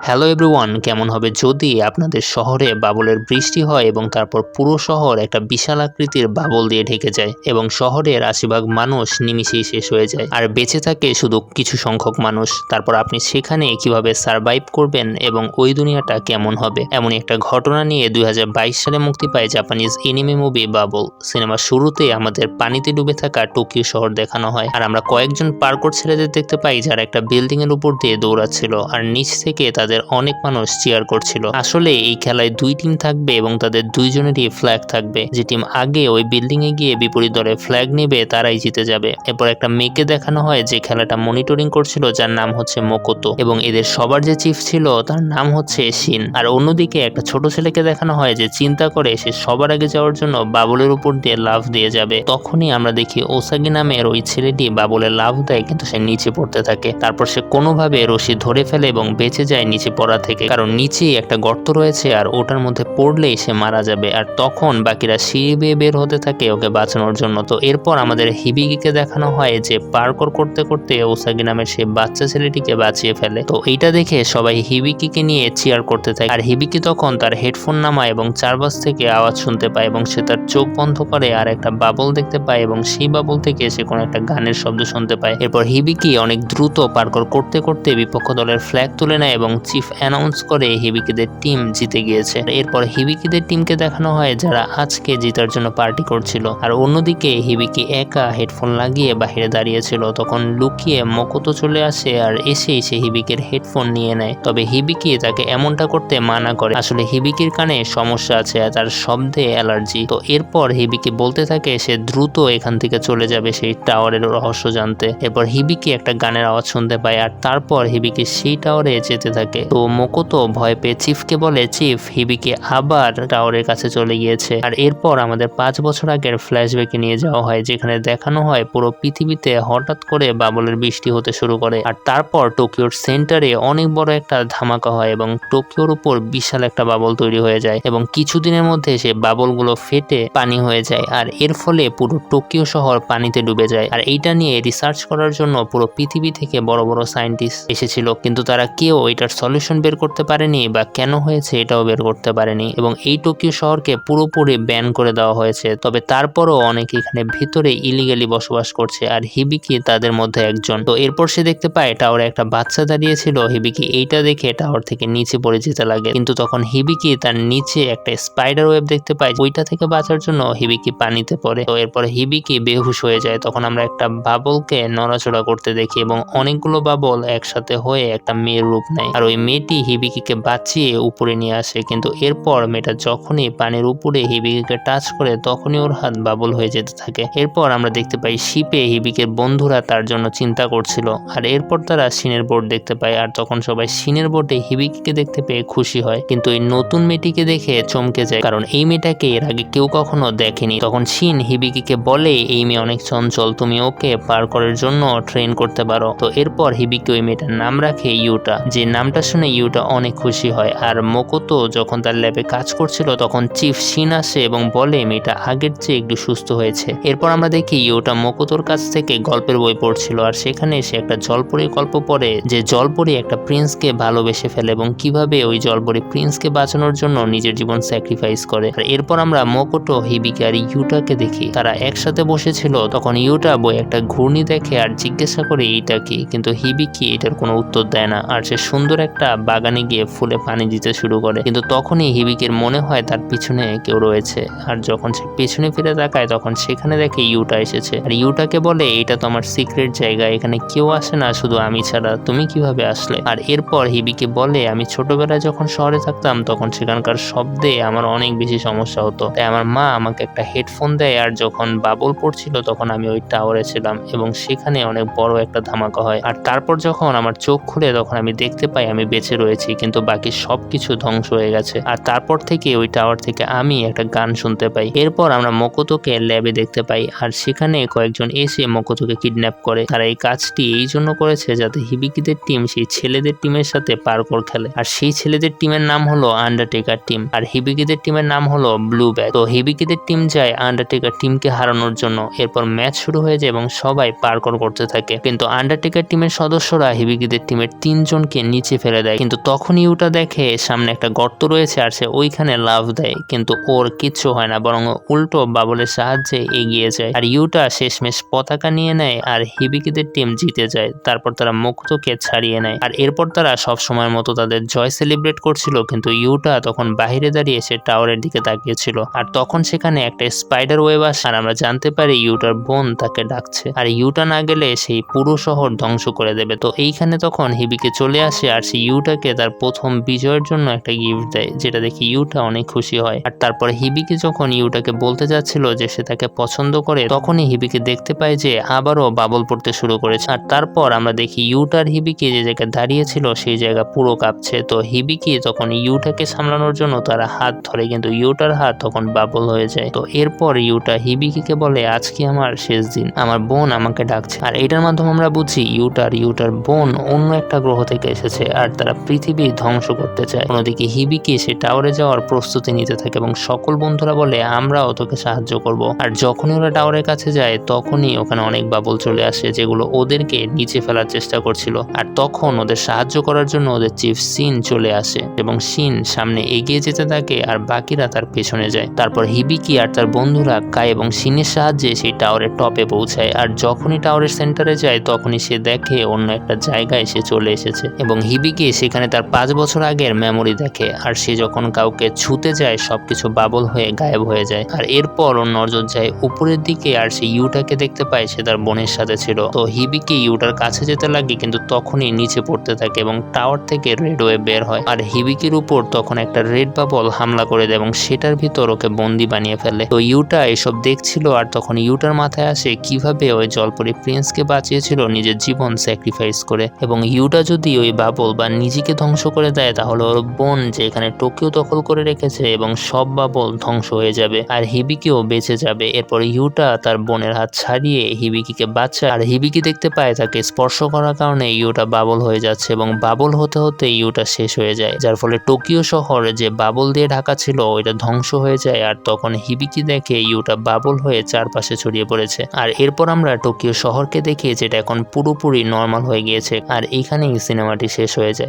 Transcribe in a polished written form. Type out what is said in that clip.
Hello everyone, কেমন হবে যদি আপনাদের শহরে বাবলের বৃষ্টি হয় এবং তারপর পুরো শহর একটা বিশাল আকৃতির বাবল দিয়ে ঢেকে যায় এবং শহরের ৮০ ভাগ মানুষ নিমিষেই শেষ হয়ে যায় আর বেঁচে থাকে শুধু কিছু সংখ্যক মানুষ। তারপর আপনি সেখানে কিভাবে সারভাইভ করবেন এবং ওই দুনিয়াটা কেমন হবে, এমনই একটা ঘটনা নিয়ে ২০২২ সালে মুক্তি পায় জাপানিজ এনিমে মুভি বাবল। সিনেমার শুরুতে আমাদের পানিতে ডুবে থাকা টোকিও শহর দেখানো হয় আর আমরা কয়েকজন পার্কোর ছেলেদের দেখতে পাই যারা একটা বিল্ডিং এর উপর দিয়ে দৌড়াচ্ছিল আর নিচ থেকে তাদের অনেক মানুষ চিয়ার করছিল। আসলে এই খেলায় দুই টিম থাকবে এবং তাদের দুইজনেরই ফ্ল্যাগ থাকবে। যে টিম আগে ওই বিল্ডিং এ গিয়ে বিপরীত দলে ফ্ল্যাগ নেবে তারাই জিতে যাবে। এরপর একটা মেয়েকে দেখানো হয় যে খেলাটা মনিটরিং করছিল, যার নাম হচ্ছে মোকোতো, এবং এদের সবার যে চিফ ছিল তার নাম হচ্ছে শিন। আর অন্যদিকে একটা ছোট ছেলেকে দেখানো হয় যে চিন্তা করে সে সবার আগে যাওয়ার জন্য বাবলের উপর দিয়ে লাফ দিয়ে যাবে। তখনই আমরা দেখি ওসাগি নামের ওই ছেলেটি বাবলে লাফ দেয় কিন্তু সে নিচে পড়তে থাকে। তারপর সে কোনোভাবে রশি ধরে ফেলে এবং বেঁচে যায় নিচে পড়া থেকে, কারণ নিচেই একটা গর্ত রয়েছে আর ওটার মধ্যে পড়লেই সে মারা যাবে। আর তখন বাকিরা সিঁড়ি বেয়ে বের হতে থাকে ওকে বাঁচানোর জন্য। তো এরপর আমাদের হিবিকিকে দেখানো হয় যে পার্কর করতে করতে ওসাগি নামের সে বাচ্চা ছেলেটিকে বাঁচিয়ে ফেলে। তো এইটা দেখে সবাই হিবিকিকে নিয়ে চিয়ার করতে থাকে আর হিবিকি তখন তার হেডফোন নামায় এবং চারপাশ থেকে আওয়াজ শুনতে পায় এবং সে তার চোখ বন্ধ করে আর একটা বাবল দেখতে পায় এবং সেই বাবল থেকে সে কোনো একটা গানের শব্দ শুনতে পায়। এরপর হিবিকি অনেক দ্রুত পার্কর করতে করতে বিপক্ষ দলের ফ্ল্যাগ তুলে নেয় এবং চিফ অ্যানাউন্স করে হিবিকিদের টিম জিতে গিয়েছে। এরপর হিবিকিদের টিমকে দেখানো হয় যারা আজকে জিতার জন্য পার্টি করছিল আর অন্যদিকে হিবিকি একা হেডফোন লাগিয়ে বাহিরে দাঁড়িয়েছিল। তখন লুকিয়ে মোকোতো চলে আসে আর এসেই সে হিবিকির হেডফোন নিয়ে নেয়। তবে হিবিকি তাকে এমনটা করতে মানা করে, আসলে হিবিকির কানে সমস্যা আছে আর তার শব্দে অ্যালার্জি। তো এরপর হিবিকি বলতে থাকে সে দ্রুত এখান থেকে চলে যাবে সেই টাওয়ারের রহস্য জানতে। এরপর হিবিকি একটা গানের আওয়াজ শুনতে পায় আর তারপর হিবিকি সেই টাওয়ারে যেতে থাকে। তো মোকোতো ভয় পেয়ে চিফকে বলে চিফ, হিবিকি আবার টাওয়ারের কাছে চলে গিয়েছে। আর এরপর আমাদের ৫ বছর আগের ফ্ল্যাশব্যাকে নিয়ে যাওয়া হয় যেখানে দেখানো হয় পুরো পৃথিবীতে হঠাৎ করে বাবলের বৃষ্টি হতে শুরু করে আর তারপর টোকিওর সেন্টারে অনেক বড় একটা ধামাকা হয় এবং টোকিওর উপর বিশাল একটা বাবল তৈরি হয়ে যায় এবং কিছুদিনের মধ্যে সে বাবলগুলো ফেটে পানি হয়ে যায় আর এর ফলে পুরো টোকিও শহর পানিতে ডুবে যায়। আর এইটা নিয়ে রিসার্চ করার জন্য পুরো পৃথিবী থেকে বড় বড় সায়েন্টিস্ট এসেছিল, কিন্তু তারা কেউ এটার সলিউশন বের করতে পারেনি বা কেন হয়েছে এটাও বের করতে পারেনি এবং এই টোকিও শহরকে পুরোপুরি ব্যান করে দেওয়া হয়েছে। তবে তারপরও অনেকে এখানে ভিতরে ইলিগালি বসবাস করছে আর হিবিকি তাদের মধ্যে একজন। তো এরপর সে দেখতে পায় টাওয়ারে একটা বাচ্চা দাঁড়িয়েছিল। হিবিকি এইটা দেখে টাওয়ার থেকে নিচে পড়ে যেতে লাগে, কিন্তু তখন হিবিকি তার নিচে একটা স্পাইডার ওয়েব দেখতে পায়। ওইটা থেকে বাঁচার জন্য হিবিকি পানিতে পড়ে। তো এরপর হিবিকি বেহুশ হয়ে যায়। তখন আমরা একটা বাবলকে নড়াচড়া করতে দেখি এবং অনেকগুলো বাবল একসাথে হয়ে একটা মেয়ের রূপ নেয় আর ওই মেয়েটি হিবিকিকে বাঁচিয়ে উপরে নিয়ে আসে। কিন্তু এরপর মেয়েটা যখনই পানির উপরে হিবিকিকে টাচ করে তখনই ওর হাত বাবল হয়ে যেতে থাকে। এরপর আমরা দেখতে পাই শিপে হিবিকির বন্ধুরা তার জন্য চিন্তা করছিল আর এরপর তারা সিনের বোর্ড দেখতে পায় আর তখন সবাই সিনের বোর্ডে হিবিকিকে দেখতে পেয়ে খুশি হয়, কিন্তু এই নতুন মেয়েটিকে দেখে চমকে যায় কারণ এই মেয়েটাকে এর আগে কেউ কখনো দেখেনি। তখন শিন হিবিকিকে বলে এই মেয়ে অনেক চঞ্চল, তুমি ওকে পার্করের জন্য ট্রেন করতে পারো। তো এরপর হিবিকি ওই মেয়েটার নাম রাখে ইউটা, যে নামটা শুনে ইউটা অনেক খুশি হয়। আর মোকোতো যখন তার ল্যাবে কাজ করছিল তখন চিফ শিন আসে এবং বলে মেয়েটা আগের চেয়ে একটু সুস্থ হয়েছে। এরপর আমরা দেখি ইউটা মোকোতোর কাছ থেকে গল্পের বই পড়ছিল আর সেখানে সে একটা জলপরীর গল্প পড়ে যে জলপরী একটা প্রিন্সকে ভালোবেসে ফেলে এবং কিভাবে ওই জলপরী প্রিন্সকে বাঁচানোর জন্য নিজের জীবন স্যাক্রিফাইস করে। আর এরপর আমরা মোকোটো, হিবিকি আর ইউটাকে দেখি তারা একসাথে বসেছিল। তখন ইউটা বই একটা ঘূর্ণি দেখে আর জিজ্ঞাসা করে এইটা কি, কিন্তু হিবিকি এটার কোনো উত্তর দেয় না আর সে সুন্দর একটা বাগানে গিয়ে ফুলে পানি দিতে শুরু করে। কিন্তু তখনই হিবিকির মনে হয় তার পিছনে কেউ রয়েছে আর যখন সে পেছনে ফিরে তাকায় তখন সেখানে দেখে ইউটা এসেছে আর ইউটাকে বলে এটা তো আমার সিক্রেট জায়গা, এখানে কেউ আসে না শুধু আমি ছাড়া, তুমি কিভাবে আসলে? আর এরপর হিবিকি বলে আমি ছোটবেলায় যখন শহরে থাকতাম তখন সেখানকার শব্দে আমার অনেক বেশি সমস্যা হতো, তাই আমার মা আমাকে একটা হেডফোন দেয় আর যখন বাবল পড়ছিল তখন আমি ওই টাওয়ারে ছিলাম এবং সেখানে অনেক বড় একটা ধামাকা হয়। আর তারপর যখন আমার চোখ খুলে তখন আমি দেখতে পাই আমি বেঁচে রয়েছি কিন্তু বাকি সবকিছু ধ্বংস হয়ে গেছে। আর তারপর থেকে ওই টাওয়ার থেকে আমি একটা গান শুনতে পাই। এরপর আমরা মোকোতোকে ল্যাবে দেখতে পাই আর সেখানে কয়েকজন এসে মোকোতোকে কিডন্যাপ করে। তারা এই কাজটি এই জন্য করেছে যাতে হিবিকিদের টিম সেই ছেলেদের টিমের সাথে পার্কর খেলে আর সেই ছেলেদের টিমের নাম হলো আন্ডারটেকার টিম আর হিবিকিদের টিমের নাম হলো ব্লু ব্যাগ। তো হিবিকিদের টিম যায় আন্ডারটেকার টিমকে হারানোর জন্য। এরপর ম্যাচ শুরু হয়ে যায় এবং সবাই পার্কর করতে থাকে, কিন্তু আন্ডারটেকার টিমের সদস্যরা হিবিকিদের টিমের 3 জনকে নিচে ফেলে দেয়, কিন্তু তখন ইউটা দেখে সামনে একটা গর্ত রয়েছে আর সে ওইখানে লাফ দেয়, কিন্তু ওর কিচ্ছু হয় না, বরং উল্টো বাবলের সাহায্যে এগিয়ে যায়। আর ইউটা শেষমেশ পতাকা নিয়ে নেয় আর হিবিকিদের টিম জিতে যায়। তারপর তারা মুক্তোকে ছাড়িয়ে নেয় আর এরপর তারা সব সময়ের মতো তাদের জয় সেলিব্রেট করছিল, কিন্তু ইউটা তখন বাহিরে দাঁড়িয়ে সে টাওয়ারের দিকে তাকিয়েছিল। আর তখন সেখানে একটা স্পাইডার ওয়েব আসে আর আমরা জানতে পারি ইউটার বোন তাকে ডাকছে, আর ইউটা না গেলে সেই পুরো শহর ধ্বংস করে দেবে। তো এইখানে তখন হিবিকে চলে আসে আর সে ইউটাকে তার প্রথম বিজয়ের জন্য একটা গিফট দেয়, যেটা দেখে ইউটা অনেক খুশি হয়। আর তারপর হিবিকে যখন ইউটাকে বলতে যাচ্ছিল যে সে তাকে পছন্দ করে, তখনই হিবিকে দেখতে পায় যে আবারও বাবল পড়তে শুরু করেছে। আর তারপর আমরা দেখি ইউটার হিবিকি যে জায়গায় দাঁড়িয়েছিল সেই জায়গা পুরো কাঁপছে। তো হিবিকি তখন ইউটাকে সামলানোর জন্য তারা হাত ধরে, কিন্তু ইউটার হাত তখন বাবল হয়ে যায়। তো এরপর ইউটা হিবিকিকে বলে আজকে আমার শেষ দিন, আমার বোন আমাকে ডাকছে। আর এটার মাধ্যমে আমরা বুঝি ইউটার বোন অন্য একটা গ্রহ থেকে এসেছে আর তারা পৃথিবী ধ্বংস করতে চায়। অন্যদিকে হিবিকি সে টাওয়ারে যাওয়ার প্রস্তুতি নিতে থাকে এবং সকল বন্ধুরা বলে আমরাও তোকে সাহায্য করব। আর যখনই ওরা টাওয়ারের কাছে যায় তখনই ওখানে অনেক বাবল চলে আসে যেগুলো ওদেরকে নিচে ফেলার চেষ্টা করছিল। আর তখন ওদের সাহায্য করার জন্য ওদের চিফ শিন চলে আসে এবং শিন সামনে এগিয়ে যেতে থাকে আর বাকিরা তার পেছনে যায়। তারপর হিবিকি আর তার বন্ধুরা কাই এবং শিনের সাহায্যে সেই টাওয়ারের টপে পৌঁছায়। আর যখনই টাওয়ারের সেন্টারে যায় তখনই সে দেখে অন্য একটা জায়গায় সে চলে এসেছে এবং হিবিকি সেখানে তার 5 বছর আগের মেমোরি দেখে। আর সে যখন কাউকে ছুতে যায় সবকিছু বাবল হয়ে গায়েব হয়ে যায়। আর এরপর ওর নজর যায় উপরের দিকে আর সে ইউটাকে দেখতে পায় সে তার বোনের সাথে ছিল। তো হিবিকি ইউটার কাছে যেতে লাগে, কিন্তু তখনই নিচে পড়তে থাকে এবং টাওয়ার থেকে রেড ওয়েভ বের হয়। আর হিবিকির উপর তখন একটা রেড বাবল হামলা করে দেয় এবং সেটার ভিতর ওকে বন্দি বানিয়ে ফেলে। তো ইউটা এসব দেখছিল আর তখন ইউটার মাথায় আসে কিভাবে ওই জলপরি প্রিন্সকে বাঁচিয়েছিল নিজের জীবন স্যাক্রিফাইস করে, এবং ইউটা যদি ওই বাবল বা নিজেকে ধ্বংস করে দেয় তাহলে ওর বোন যে এখানে টোকিও দখল করে রেখেছে এবং সব বাবল ধ্বংস হয়ে যাবে আর হিবিকিও বেঁচে যাবে। এরপর ইউটা তার বোনের হাত ছাড়িয়ে হিবিকিকে বাঁচায় আর হিবিকি দেখতে পায় তাকে স্পর্শ করার কারণে ইউটা বাবল হয়ে যাচ্ছে এবং বাবল হতে হতে ইউটা শেষ হয়ে যায়, যার ফলে টোকিও শহর যে বাবল দিয়ে ঢাকা ছিল ওইটা ধ্বংস হয়ে যায়। আর তখন হিবিকি দেখে ইউটা বাবল হয়ে চারপাশে ছড়িয়ে পড়েছে। আর এরপর আমরা টোকিও শহরকে দেখি যেটা এখন পুরোপুরি নর্মাল হয়ে গিয়েছে আর এইখানেই সিনেমাটি শেষ হয়ে যায়।